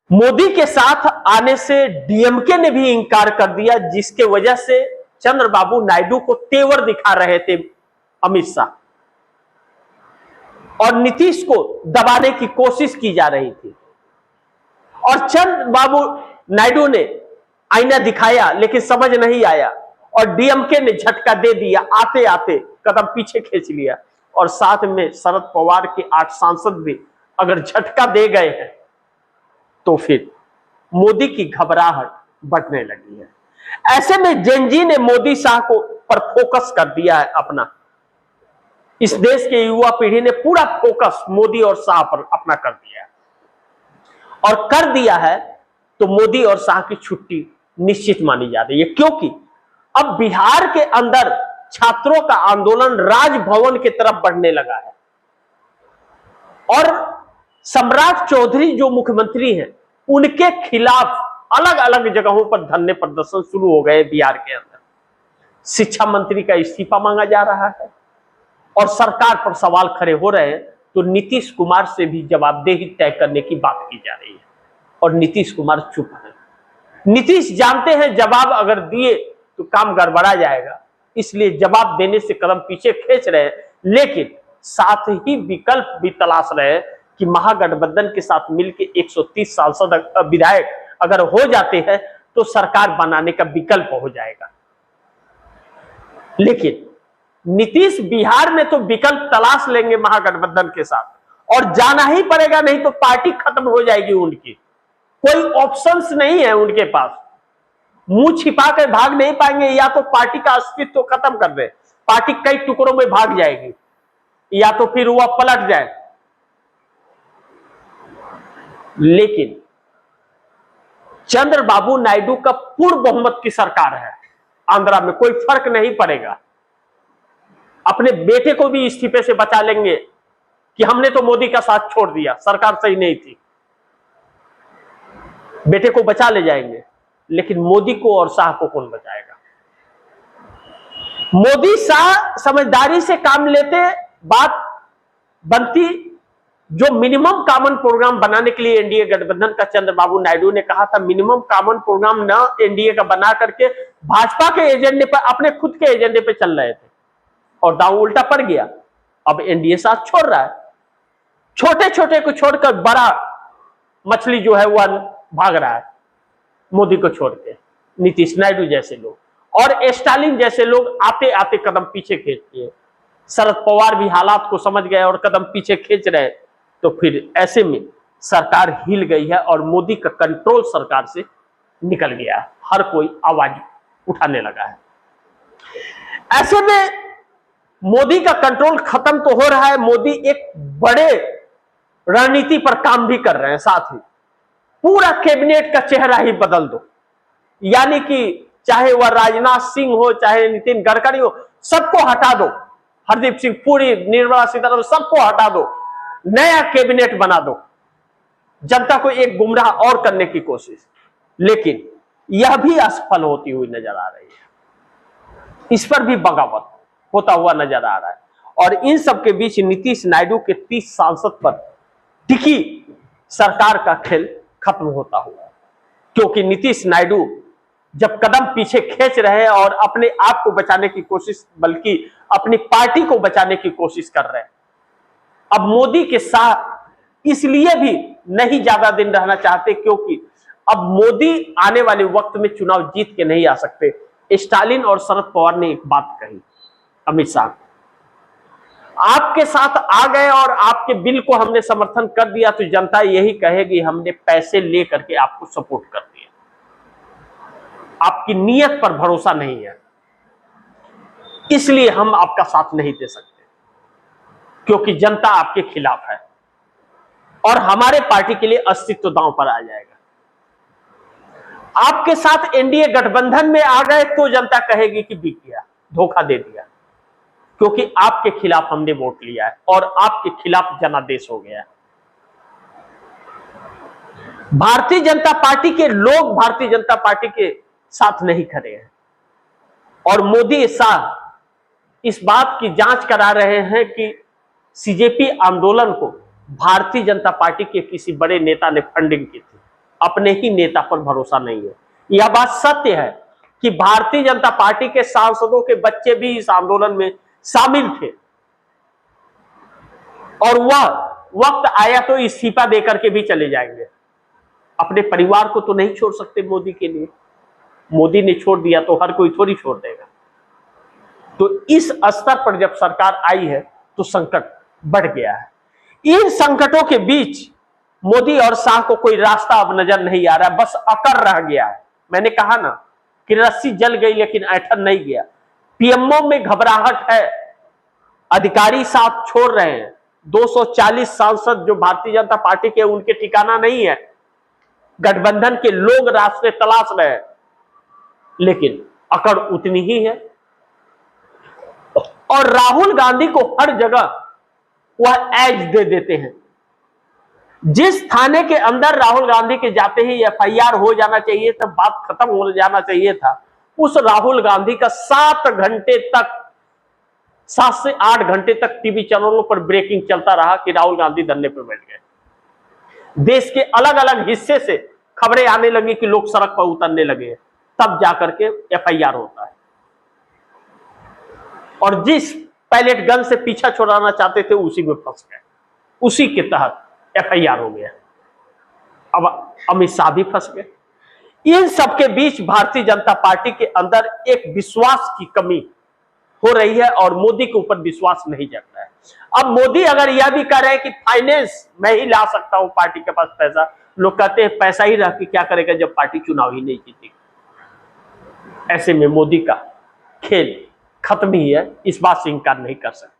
मोदी के साथ आने से डीएमके ने भी इंकार कर दिया, जिसके वजह से चंद्रबाबू नायडू को तेवर दिखा रहे थे अमित शाह और नीतीश को दबाने की कोशिश की जा रही थी। और चंद्रबाबू नायडू ने आईना दिखाया लेकिन समझ नहीं आया और डीएमके ने झटका दे दिया, आते आते कदम पीछे खींच लिया। और साथ में शरद पवार के 8 सांसद भी अगर झटका दे गए हैं तो फिर मोदी की घबराहट बढ़ने लगी है। ऐसे में जेनजी ने मोदी शाह को पर फोकस कर दिया है अपना। इस देश के युवा पीढ़ी ने पूरा फोकस मोदी और शाह पर अपना कर दिया है और कर दिया है तो मोदी और शाह की छुट्टी निश्चित मानी जा रही है, क्योंकि अब बिहार के अंदर छात्रों का आंदोलन राजभवन की तरफ बढ़ने लगा है और सम्राट चौधरी जो मुख्यमंत्री हैं उनके खिलाफ अलग अलग जगहों पर धरने प्रदर्शन शुरू हो गए बिहार के अंदर। शिक्षा मंत्री का इस्तीफा मांगा जा रहा है और सरकार पर सवाल खड़े हो रहे हैं, तो नीतीश कुमार से भी जवाबदेही तय करने की बात की जा रही है और नीतीश कुमार चुप है। नीतीश जानते हैं जवाब अगर दिए तो काम गड़बड़ा जाएगा, इसलिए जवाब देने से कदम पीछे खींच रहे हैं, लेकिन साथ ही विकल्प भी तलाश रहे हैं कि महागठबंधन के साथ मिलकर 130 सांसद विधायक अगर हो जाते हैं तो सरकार बनाने का विकल्प हो जाएगा। लेकिन नीतीश बिहार में तो विकल्प तलाश लेंगे महागठबंधन के साथ और जाना ही पड़ेगा, नहीं तो पार्टी खत्म हो जाएगी उनकी। कोई ऑप्शंस नहीं है उनके पास, मुंह छिपा कर भाग नहीं पाएंगे, या तो पार्टी का अस्तित्व खत्म कर दे, पार्टी कई टुकड़ों में भाग जाएगी, या तो फिर वह पलट जाए। लेकिन चंद्रबाबू नायडू का पूर्ण बहुमत की सरकार है आंध्रा में, कोई फर्क नहीं पड़ेगा। अपने बेटे को भी इस्तीफे से बचा लेंगे कि हमने तो मोदी का साथ छोड़ दिया, सरकार सही नहीं थी, बेटे को बचा ले जाएंगे। लेकिन मोदी को और शाह को कौन बचाएगा? मोदी शाह समझदारी से काम लेते, बात बनती। जो मिनिमम कॉमन प्रोग्राम बनाने के लिए एनडीए गठबंधन का चंद्रबाबू नायडू ने कहा था, मिनिमम कॉमन प्रोग्राम न एनडीए का बना करके भाजपा के एजेंडे पर, अपने खुद के एजेंडे पे चल रहे थे और दांव उल्टा पड़ गया। अब एनडीए साथ छोड़ रहा है, छोटे छोटे को छोड़कर बड़ा मछली जो है वह भाग रहा है मोदी को छोड़ के। नीतीश नायडू जैसे लोग और स्टालिन जैसे लोग आते आते कदम पीछे खींच दिए। शरद पवार भी हालात को समझ गए और कदम पीछे खींच रहे, तो फिर ऐसे में सरकार हिल गई है और मोदी का कंट्रोल सरकार से निकल गया है, हर कोई आवाज उठाने लगा है। ऐसे में मोदी का कंट्रोल खत्म तो हो रहा है, मोदी एक बड़े रणनीति पर काम भी कर रहे हैं, साथ ही पूरा कैबिनेट का चेहरा ही बदल दो, यानी कि चाहे वह राजनाथ सिंह हो, चाहे नितिन गडकरी हो, सबको हटा दो, हरदीप सिंह पुरी, निर्मला सीतारमण, सबको हटा दो, नया कैबिनेट बना दो, जनता को एक गुमराह और करने की कोशिश। लेकिन यह भी असफल होती हुई नजर आ रही है, इस पर भी बगावत होता हुआ नजर आ रहा है। और इन सब के बीच नीतीश नायडू के 30 सांसद पर टिकी सरकार का खेल खत्म होता हुआ, क्योंकि नीतीश नायडू जब कदम पीछे खींच रहे हैं और अपने आप को बचाने की कोशिश, बल्कि अपनी पार्टी को बचाने की कोशिश कर रहे हैं। अब मोदी के साथ इसलिए भी नहीं ज्यादा दिन रहना चाहते, क्योंकि अब मोदी आने वाले वक्त में चुनाव जीत के नहीं आ सकते। स्टालिन और शरद पवार ने एक बात कही, अमित शाह आपके साथ आ गए और आपके बिल को हमने समर्थन कर दिया तो जनता यही कहेगी हमने पैसे लेकर के आपको सपोर्ट कर दिया, आपकी नीयत पर भरोसा नहीं है, इसलिए हम आपका साथ नहीं दे सकते, क्योंकि जनता आपके खिलाफ है और हमारे पार्टी के लिए अस्तित्व दांव पर आ जाएगा। आपके साथ एनडीए गठबंधन में आ गए तो जनता कहेगी कि बिक गया, धोखा दे दिया, क्योंकि आपके खिलाफ हमने वोट लिया है और आपके खिलाफ जनादेश हो गया है। भारतीय जनता पार्टी के लोग भारतीय जनता पार्टी के साथ नहीं खड़े हैं और मोदी शाह इस बात की जांच करा रहे हैं कि सीजेपी आंदोलन को भारतीय जनता पार्टी के किसी बड़े नेता ने फंडिंग की थी। अपने ही नेता पर भरोसा नहीं है। यह बात सत्य है कि भारतीय जनता पार्टी के सांसदों के बच्चे भी इस आंदोलन में शामिल थे और वह वक्त आया तो इस्तीफा देकर के भी चले जाएंगे। अपने परिवार को तो नहीं छोड़ सकते मोदी के लिए। मोदी ने छोड़ दिया तो हर कोई थोड़ी छोड़ देगा। तो इस स्तर पर जब सरकार आई है तो संकट बढ़ गया है। इन संकटों के बीच मोदी और शाह को कोई रास्ता अब नजर नहीं आ रहा, बस अकड़ रह गया है। मैंने कहा ना कि रस्सी जल गई लेकिन ऐठन नहीं गया। पीएमओ में घबराहट है, अधिकारी साथ छोड़ रहे हैं। 240 सांसद जो भारतीय जनता पार्टी के, उनके ठिकाना नहीं है। गठबंधन के लोग रास्ते तलाश रहे हैं, लेकिन अकड़ उतनी ही है। और राहुल गांधी को हर जगह वह एज दे देते हैं। जिस थाने के अंदर राहुल गांधी के जाते ही एफआईआर हो जाना चाहिए था, बात खत्म हो जाना चाहिए था, उस राहुल गांधी का 7 घंटे तक, 7 से 8 घंटे तक टीवी चैनलों पर ब्रेकिंग चलता रहा कि राहुल गांधी धरने पर बैठ गए। देश के अलग अलग हिस्से से खबरें आने लगी कि लोग सड़क पर उतरने लगे, तब जाकर के एफआईआर होता है। और जिस पैलेट गन से पीछा छुड़ाना चाहते थे उसी में फंस गए, उसी के तहत एफआईआर हो गया। अब अमित शाह भी फंस गए। इन सबके बीच भारतीय जनता पार्टी के अंदर एक विश्वास की कमी हो रही है और मोदी के ऊपर विश्वास नहीं जग रहा है। अब मोदी अगर यह भी कह रहे हैं कि फाइनेंस मैं ही ला सकता हूं, पार्टी के पास पैसा, लोग कहते हैं पैसा ही रह के क्या करेगा जब पार्टी चुनाव ही नहीं जीतेगी। ऐसे में मोदी का खेल खत्म ही है, इस बात से इंकार नहीं कर सकते।